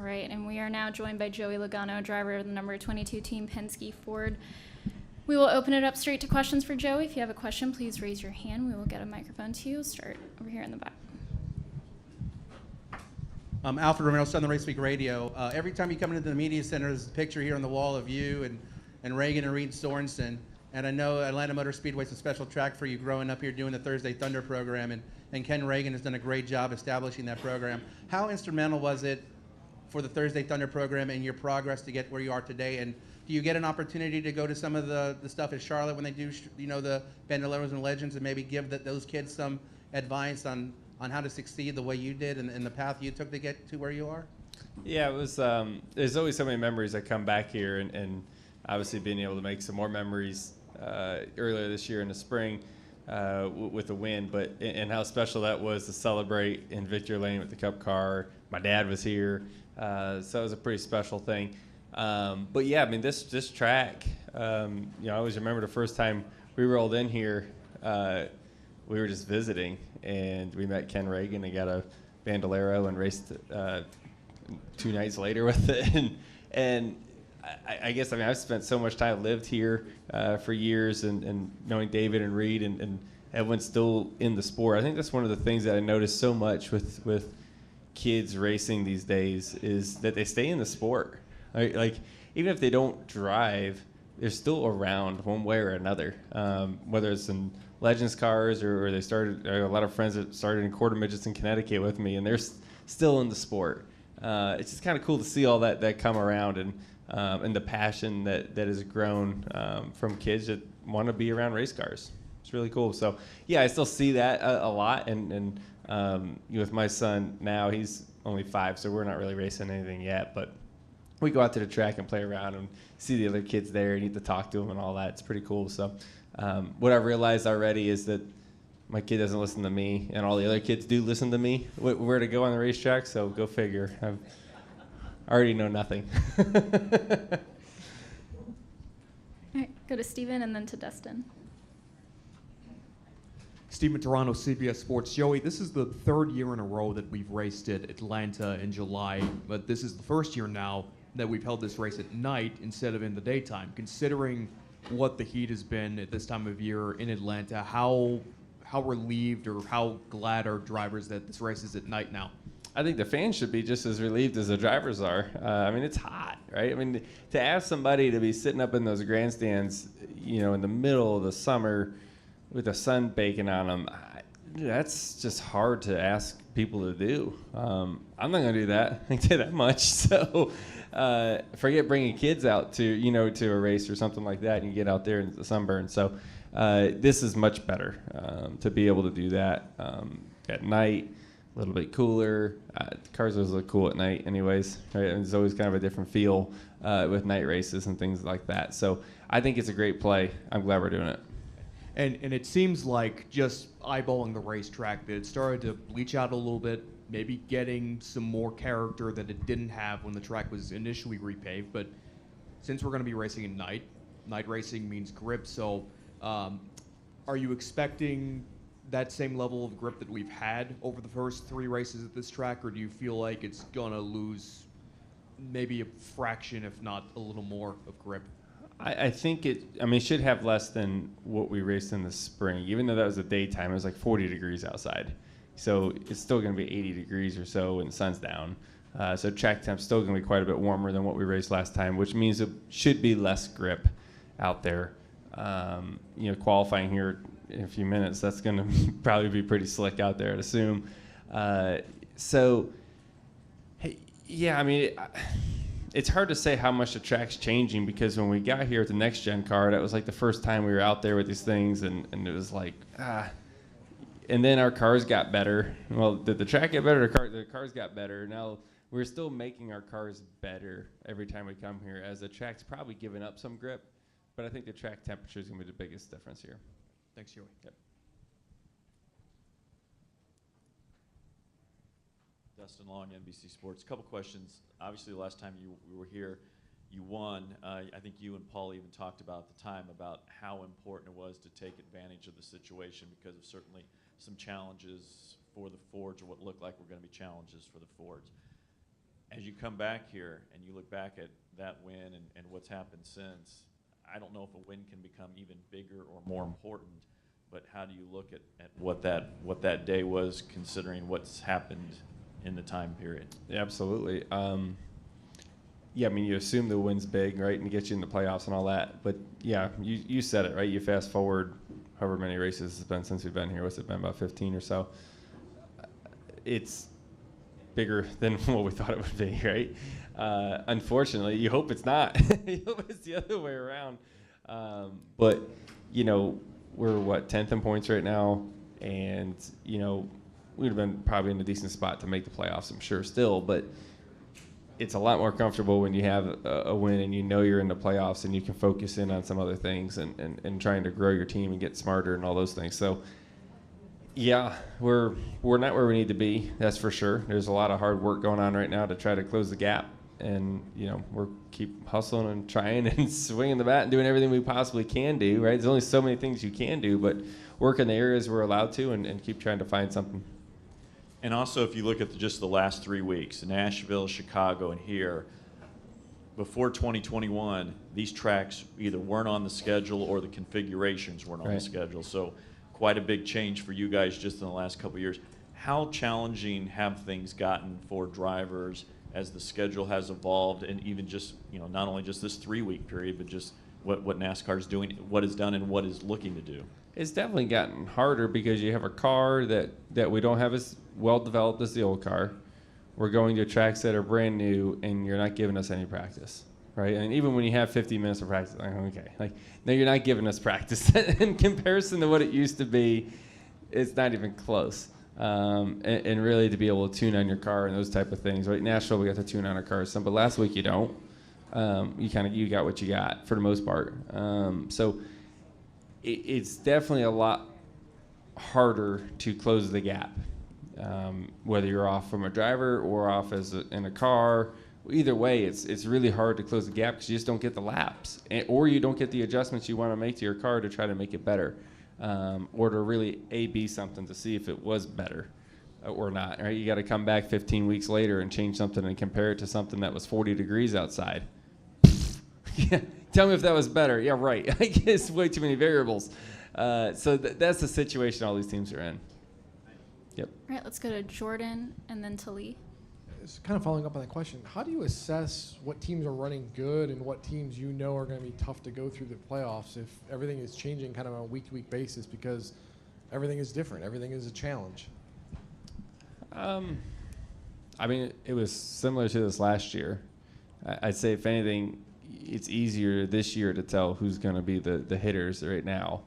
right, and we are now joined by Joey Logano, driver of the number 22 Team Penske Ford. We will open it up straight to questions for Joey. If you have a question, please raise your hand. We will get a microphone to you. Start over here in the back. Alfred Romero, Southern Race Week Radio. Every time you come into the media center, there's a picture here on the wall of you and Reagan and Reed Sorensen. And I know Atlanta Motor Speedway is a special track for you growing up here doing the Thursday Thunder program. And Ken Reagan has done a great job establishing that program. How instrumental was it for the Thursday Thunder program and your progress to get where you are today? And do you get an opportunity to go to some of the stuff at Charlotte when they do, the Bandoleros and Legends and maybe give those kids some advice on how to succeed the way you did and the path you took to get to where you are? Yeah, it was. There's always so many memories that come back here, and obviously being able to make some more memories earlier this year in the spring with the win, and how special that was to celebrate in Victory Lane with the Cup car. My dad was here, so it was a pretty special thing. But yeah, I mean this track. I always remember the first time we rolled in here. We were just visiting, and we met Ken Reagan and got a Bandolero and raced 2 nights later with it. And I guess, I've spent so much time, lived here for years, and knowing David and Reed and everyone's still in the sport. I think that's one of the things that I noticed so much with kids racing these days is that they stay in the sport. Like even if they don't drive, they're still around one way or another, whether it's in Legends cars or they started, a lot of friends that started in quarter midgets in Connecticut with me, and they're still in the sport. It's just kind of cool to see all that come around and the passion that has grown from kids that want to be around race cars. It's really cool. So yeah, I still see that a lot, and with my son now, he's only 5, so we're not really racing anything yet, but we go out to the track and play around and see the other kids there and get to talk to them and all that. It's pretty cool. So what I've realized already is that my kid doesn't listen to me, and all the other kids do listen to me where to go on the racetrack, so go figure. I already know nothing. All right, go to Steven and then to Dustin. Steven Toronto, CBS Sports. Joey, this is the 3rd year in a row that we've raced at Atlanta in July, but this is the 1st year now that we've held this race at night instead of in the daytime. Considering what the heat has been at this time of year in Atlanta, how relieved or how glad are drivers that this race is at night now? I think the fans should be just as relieved as the drivers are. It's hot, right? To ask somebody to be sitting up in those grandstands, in the middle of the summer with the sun baking on them, that's just hard to ask people to do. I'm not going to do that. I can tell you that much. So forget bringing kids out to a race or something like that, and you get out there in the sunburn. So this is much better to be able to do that at night. A little bit cooler. Cars always look cool at night anyways, right? And it's always kind of a different feel with night races and things like that. So I think it's a great play. I'm glad we're doing it. And it seems like, just eyeballing the racetrack, that it started to bleach out a little bit, maybe getting some more character that it didn't have when the track was initially repaved. But since we're going to be racing at night racing means grip. So are you expecting that same level of grip that we've had over the first 3 races at this track, or do you feel like it's going to lose maybe a fraction, if not a little more, of grip? I think it should have less than what we raced in the spring. Even though that was the daytime, it was like 40 degrees outside. So it's still going to be 80 degrees or so when the sun's down. So track temp's still going to be quite a bit warmer than what we raced last time, which means it should be less grip out there. Qualifying here in a few minutes, that's going to probably be pretty slick out there, I'd assume. It's hard to say how much the track's changing, because when we got here with the next gen car, that was like the first time we were out there with these things, and it was like, and then our cars got better. Well, did the track get better? The cars got better. Now we're still making our cars better every time we come here, as the track's probably given up some grip, but I think the track temperature is going to be the biggest difference here. Thanks, Joey. Yep. Dustin Long, NBC Sports. A couple questions. Obviously, the last time you were here, you won. I think you and Paul even talked about at the time about how important it was to take advantage of the situation, because of certainly some challenges for the Fords, or what looked like were going to be challenges for the Fords. as you come back here and you look back at that win and what's happened since, I don't know if a win can become even bigger or more important, but how do you look at what that day was, considering what's happened in the time period? Yeah, absolutely. Yeah, I mean, you assume the win's big, right, and gets you in the playoffs and all that. But, yeah, you said it, right? You fast forward however many races it's been since we've been here. What's it been, about 15 or so? It's bigger than what we thought it would be, right? Unfortunately, you hope it's not. You hope it's the other way around. But, you know, we're, 10th in points right now, and, you know, we would have been probably in a decent spot to make the playoffs, I'm sure, still. But it's a lot more comfortable when you have a win and you know you're in the playoffs and you can focus in on some other things and trying to grow your team and get smarter and all those things. So, yeah, we're not where we need to be, that's for sure. There's a lot of hard work going on right now to try to close the gap. And, you know, we're keep hustling and trying and swinging the bat and doing everything we possibly can do, right? There's only so many things you can do, but work in the areas we're allowed to and keep trying to find something. And also, if you look at just the last 3 weeks, Nashville, Chicago, and here, before 2021, these tracks either weren't on the schedule or the configurations weren't on the Right. schedule. So quite a big change for you guys just in the last couple of years. How challenging have things gotten for drivers as the schedule has evolved, and even just, you know, not only just this 3-week period, but just what NASCAR is doing, what is done, and what is looking to do? It's definitely gotten harder because you have a car that we don't have as well developed as the old car. We're going to tracks that are brand new, and you're not giving us any practice, right? And even when you have 50 minutes of practice, like, okay, like, no, you're not giving us practice. In comparison to what it used to be, it's not even close. And really to be able to tune on your car and those type of things, right? Nashville, we got to tune on our cars some, but last week you don't. You got what you got for the most part. So it's definitely a lot harder to close the gap, whether you're off from a driver or off in a car. Either way, it's really hard to close the gap because you just don't get the laps, or you don't get the adjustments you want to make to your car to try to make it better, or to really A/B something to see if it was better or not. Right? You got to come back 15 weeks later and change something and compare it to something that was 40 degrees outside. Yeah, tell me if that was better. Yeah, right. I guess way too many variables. So that's the situation all these teams are in. Yep. All right, let's go to Jordan and then to Lee. It's kind of following up on that question. How do you assess what teams are running good and what teams you know are going to be tough to go through the playoffs if everything is changing kind of on a week-to-week basis because everything is different, everything is a challenge? I mean, it was similar to this last year. I'd say, if anything, it's easier this year to tell who's going to be the hitters right now.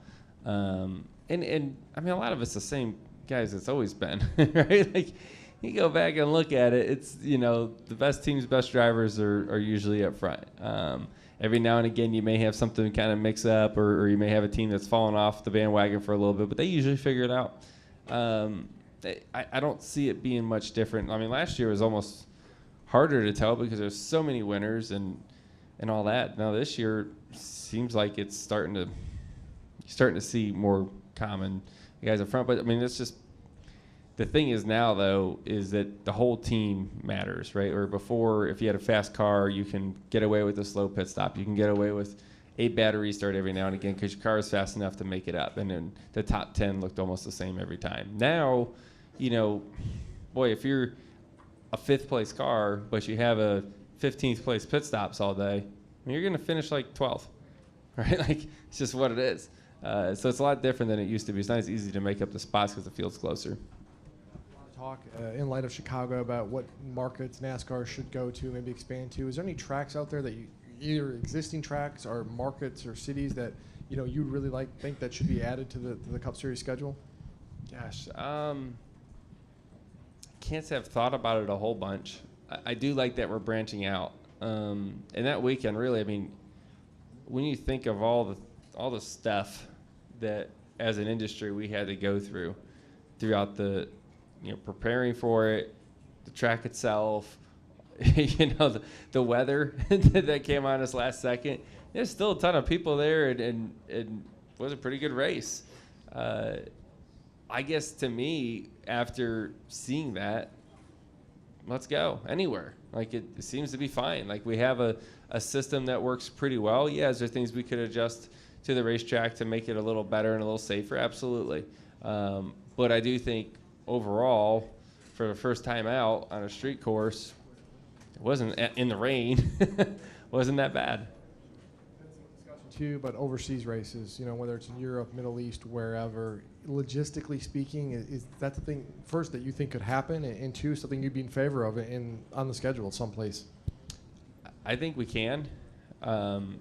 And I mean, a lot of it's the same guys it's always been, right? Like, you go back and look at it, it's, you know, the best teams, best drivers are usually up front. Every now and again, you may have something kind of mix up, or you may have a team that's fallen off the bandwagon for a little bit, but they usually figure it out. I don't see it being much different. I mean, last year was almost harder to tell because there's so many winners and all that. Now this year seems like it's starting to see more common guys up front. But I mean, it's just, the thing is now though is that the whole team matters, right? Or before, if you had a fast car, you can get away with a slow pit stop. You can get away with a bad restart every now and again because your car is fast enough to make it up. And then the top 10 looked almost the same every time. Now, you know, boy, if you're a 5th place car, but you have a 15th place pit stops all day, you're going to finish like 12th, right? Like, it's just what it is. So it's a lot different than it used to be. It's not as easy to make up the spots because the field's closer. Talk in light of Chicago about what markets NASCAR should go to, maybe expand to. Is there any tracks out there that you, either existing tracks or markets or cities that you know you'd really think that should be added to the Cup Series schedule? Gosh, can't say I've thought about it a whole bunch. I do like that we're branching out. And that weekend, really, I mean, when you think of all the stuff that as an industry we had to go through throughout the, you know, preparing for it, the track itself, you know, the weather that came on us last second. There's still a ton of people there, and it was a pretty good race. I guess to me, after seeing that, let's go anywhere. Like it seems to be fine. Like we have a system that works pretty well. Yeah, is there things we could adjust to the racetrack to make it a little better and a little safer? Absolutely. But I do think overall, for the first time out on a street course, it wasn't in the rain, wasn't that bad. Too, but overseas races, whether it's in Europe, Middle East, wherever, logistically speaking, is that the thing first that you think could happen, and two, something you'd be in favor of on the schedule someplace? I think we can. And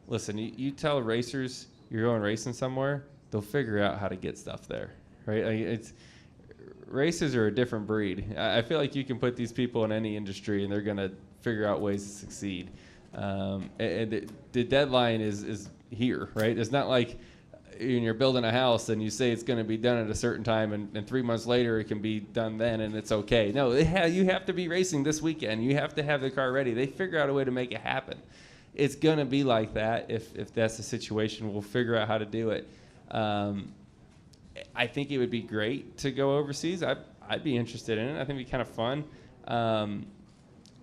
listen, you tell racers you're going racing somewhere, they'll figure out how to get stuff there, right? Like races are a different breed. I feel like you can put these people in any industry and they're going to figure out ways to succeed. And the deadline is here, right? It's not like you're building a house and you say it's going to be done at a certain time, and 3 months later it can be done then and it's okay. No, you have to be racing this weekend. You have to have the car ready. They figure out a way to make it happen. It's going to be like that if that's the situation. We'll figure out how to do it. I think it would be great to go overseas. I'd be interested in it. I think it'd be kind of fun.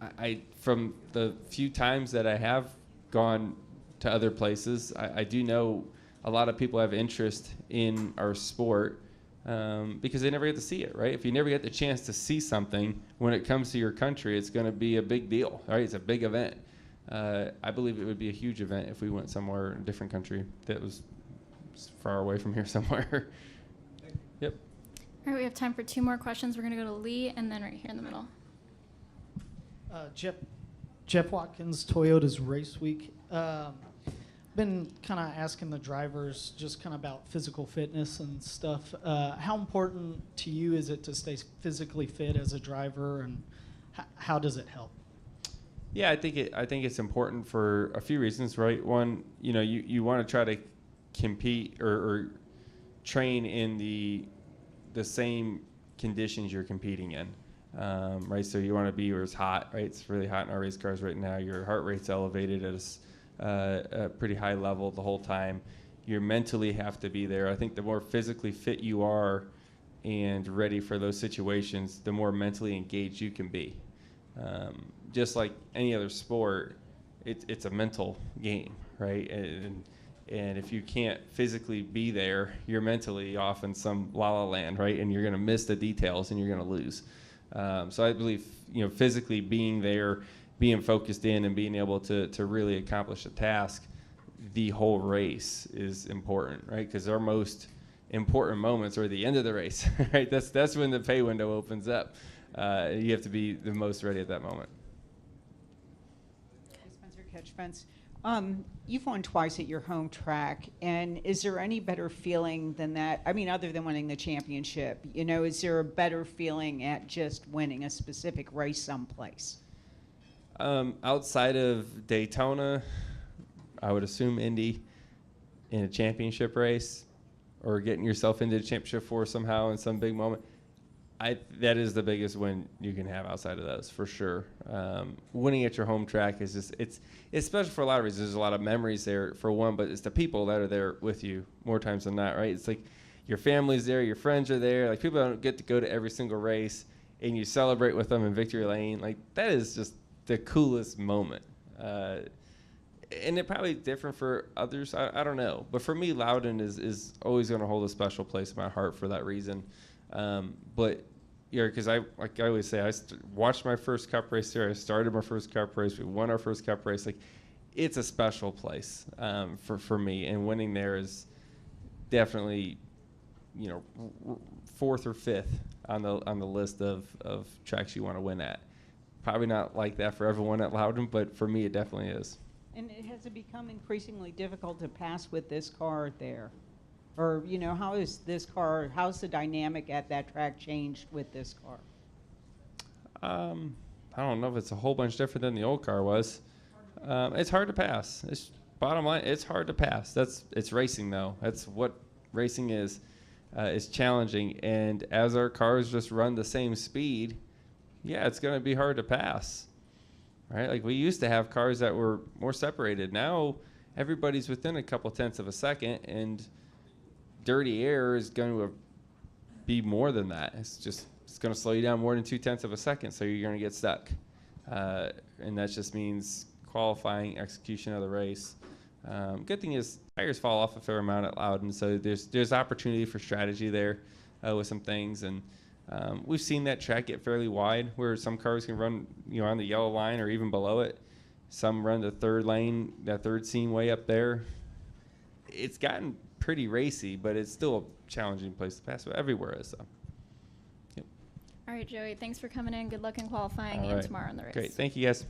I from the few times that I have gone to other places, I do know a lot of people have interest in our sport because they never get to see it, right? If you never get the chance to see something when it comes to your country, it's going to be a big deal, right? It's a big event. I believe it would be a huge event if we went somewhere in a different country that was far away from here somewhere. Yep. All right, we have time for 2 more questions. We're going to go to Lee and then right here in the middle. Jeff Watkins, Toyota's Race Week. Been kind of asking the drivers just kind of about physical fitness and stuff. How important to you is it to stay physically fit as a driver, and how does it help? Yeah, I think it's important for a few reasons, right? One, you want to try to compete or train in the same conditions you're competing in. Right, so you want to be where it's hot, right? It's really hot in our race cars right now. Your heart rate's elevated at a pretty high level the whole time. You mentally have to be there. I think the more physically fit you are and ready for those situations, the more mentally engaged you can be. Just like any other sport, it's a mental game, right? And if you can't physically be there, you're mentally off in some la-la land, right? And you're going to miss the details and you're going to lose. So I believe, physically being there, being focused in, and being able to really accomplish a task, the whole race is important, right? Because our most important moments are at the end of the race, right? That's when the pay window opens up. You have to be the most ready at that moment. Spencer Catch Fence. You've won twice at your home track, and is there any better feeling than that? I mean, other than winning the championship, is there a better feeling at just winning a specific race someplace? Outside of Daytona, I would assume Indy in a championship race or getting yourself into the championship four somehow in some big moment. That is the biggest win you can have outside of those, for sure. Winning at your home track is just, it's special for a lot of reasons. There's a lot of memories there, for one, but it's the people that are there with you more times than not, right? It's like your family's there, your friends are there. Like, people don't get to go to every single race, and you celebrate with them in victory lane. Like, that is just the coolest moment. And it probably different for others. I don't know. But for me, Loudon is always going to hold a special place in my heart for that reason. But because I always say, I watched my first Cup race there. I started my first Cup race. We won our first Cup race. Like, it's a special place for me, and winning there is definitely, fourth or fifth on the list of tracks you want to win at. Probably not like that for everyone at Loudon, but for me, it definitely is. And has it become increasingly difficult to pass with this car there? Or, how's the dynamic at that track changed with this car? I don't know if it's a whole bunch different than the old car was. It's hard to pass. Bottom line, it's hard to pass. It's racing, though. That's what racing is. It's challenging. And as our cars just run the same speed, yeah, it's going to be hard to pass. Right? Like, we used to have cars that were more separated. Now everybody's within a couple tenths of a second, and dirty air is going to be more than that. It's going to slow you down more than 0.2 of a second, so you're going to get stuck. And that just means qualifying, execution of the race. Good thing is tires fall off a fair amount at Loudon, so there's opportunity for strategy there with some things. And we've seen that track get fairly wide, where some cars can run on the yellow line or even below it. Some run the third lane, that third seam way up there. It's gotten pretty racy, but it's still a challenging place to pass. But everywhere is, so. Yep. All right, Joey, thanks for coming in. Good luck in qualifying All and right. tomorrow in the race. Great. Thank you, guys.